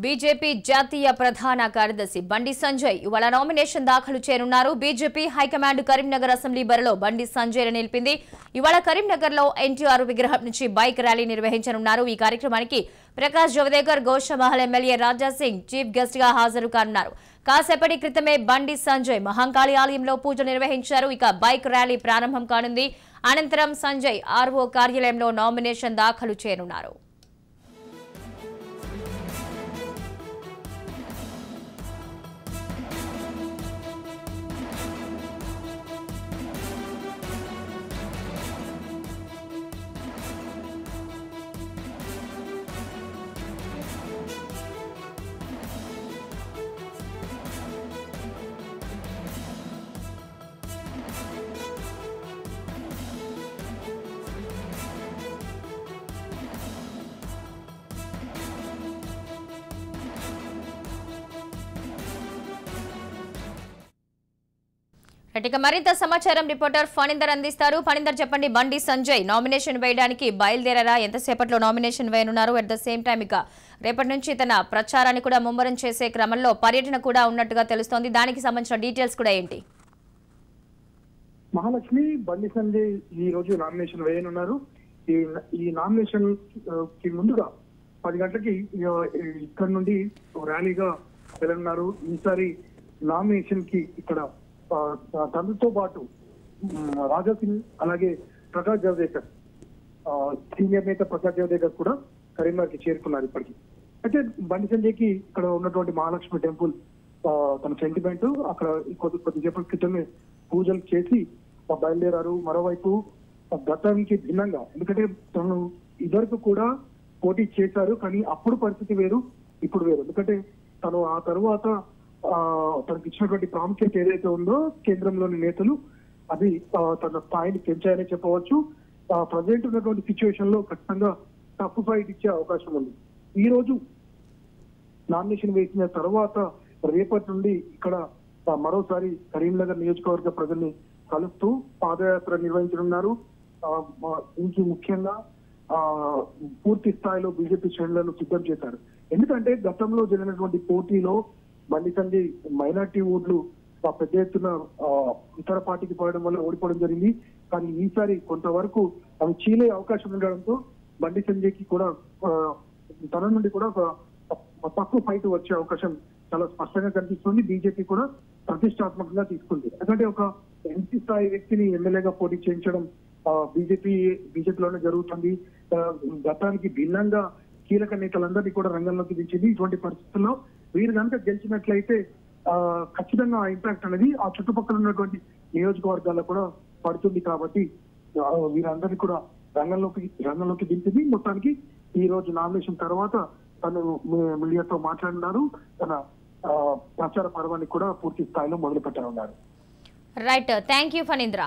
BJP జాతీయ ప్రధాన కార్యదర్శి బండి సంజయ్ ఇవాళ నామినేషన్ దాఖలు చేయనున్నారు. బీజేపీ హైకమాండ్ కరీంనగర్ అసెంబ్లీ బరిలో బండి సంజయ్ నిలిపింది. ఇవాళ కరీంనగర్ లో ఎన్టీఆర్ విగ్రహం నుంచి బైక్ ర్యాలీ నిర్వహించనున్నారు. ఈ కార్యక్రమానికి Prakash Javadekar, Goshamahal MLA Raja Singh chief guest గా హాజరు కానున్నారు. కాసేపటి క్రితమే బండి సంజయ్ మహంకాళి ఆలయంలో పూజ నిర్వహించారు. ఇక బైక్ ర్యాలీ ప్రారంభం కానుంది. అనంతరం సంజయ్ ఆర్ఓ కార్యాలయంలో నామినేషన్ దాఖలు చేయనున్నారు. ఇక మరింత సమాచారం రిపోర్టర్ ఫణీందర్ అందిస్తారు. ఫణీందర్, చెప్పండి, బండి సంజయ్ నామినేషన్ వేయడానికి బయలుదేరారా? ఎంతసేపట్లో నామినేషన్ వేయనున్నారు? అట్ ద సేమ్ టైం ఇక రేపటి నుంచి తన ప్రచారాన్ని కూడా ముమ్మరం చేసే క్రమంలో పర్యటన కూడా ఉన్నట్టుగా తెలుస్తోంది. దానికి సంబంధించిన డీటెయిల్స్ కూడా ఏంటి? మహాలక్ష్మి, బండి సంజయ్ ఈ రోజు నామినేషన్ వేయనున్నారు. ఈ నామినేషన్ కి ముందుగా 10 గంటలకి ఇక్కడ నుండి ర్యాలీగా వెళ్ళనున్నారు. ఈసారి నామినేషన్ కి ఇక్కడ తనతో పాటు రాజా సింగ్, అలాగే ప్రకాష్ జవదేకర్, సీనియర్ నేత ప్రకాష్ జవదేకర్ కూడా కరీంనగర్ కి చేరుకున్నారు ఇప్పటికి. అయితే బండి సంజయ్ కి ఇక్కడ ఉన్నటువంటి మహాలక్ష్మి టెంపుల్ తన సెంటిమెంట్, అక్కడ కొద్దిసేపటి క్రితమే పూజలు చేసి బయలుదేరారు. మరోవైపు గతానికి భిన్నంగా, ఎందుకంటే తను ఇదివరకు కూడా పోటీ చేశారు, కానీ అప్పుడు పరిస్థితి వేరు, ఇప్పుడు వేరు. ఎందుకంటే తను ఆ తరువాత తనకు ఇచ్చినటువంటి ప్రాముఖ్యత ఏదైతే ఉందో కేంద్రంలోని నేతలు అది తన స్థాయిని పెంచాయని చెప్పవచ్చు. ప్రజెంట్ ఉన్నటువంటి సిచ్యువేషన్ లో ఖచ్చితంగా టఫ్ ఫైట్ ఇచ్చే అవకాశం ఉంది. ఈ రోజు నామినేషన్ వేసిన తర్వాత రేపటి నుండి ఇక్కడ మరోసారి కరీంనగర్ నియోజకవర్గ ప్రజల్ని కలుస్తూ పాదయాత్ర నిర్వహించనున్నారు. ఇంక ముఖ్యంగా పూర్తి స్థాయిలో బీజేపీ శ్రేణులను సిద్ధం చేశారు. ఎందుకంటే గతంలో జరిగినటువంటి పోటీలో బండి సంజయ్ మైనార్టీ ఓట్లు పెద్ద ఎత్తున ఇతర పార్టీకి పోవడం వల్ల ఓడిపోవడం జరిగింది. కానీ ఈసారి కొంతవరకు అవి చీలే అవకాశం ఉండడంతో బండి సంజయ్ కి కూడా తన నుండి కూడా తక్కువ ఫైట్ వచ్చే అవకాశం చాలా స్పష్టంగా కనిపిస్తుంది. బీజేపీ కూడా ప్రతిష్టాత్మకంగా తీసుకుంది. ఎందుకంటే ఒక ఎంపీ స్థాయి వ్యక్తిని ఎమ్మెల్యేగా పోటీ చేయించడం బీజేపీలోనే జరుగుతుంది. గతానికి భిన్నంగా కీలక నేతలందరినీ కూడా రంగంలోకి దించింది. ఇటువంటి పరిస్థితుల్లో వీరు కనుక గెలిచినట్లయితే ఖచ్చితంగా ఆ ఇంపాక్ట్ అనేది ఆ చుట్టుపక్కల ఉన్నటువంటి నియోజకవర్గాల్లో కూడా పడుతుంది. కాబట్టి వీరందరినీ కూడా రంగంలోకి దించింది. మొత్తానికి ఈ రోజు నామినేషన్ తర్వాత తను మీడియాతో మాట్లాడినారు. తన ప్రచార పర్వాన్ని కూడా పూర్తి స్థాయిలో మొదలు పెట్టనున్నారు. Right, thank you Phanindra.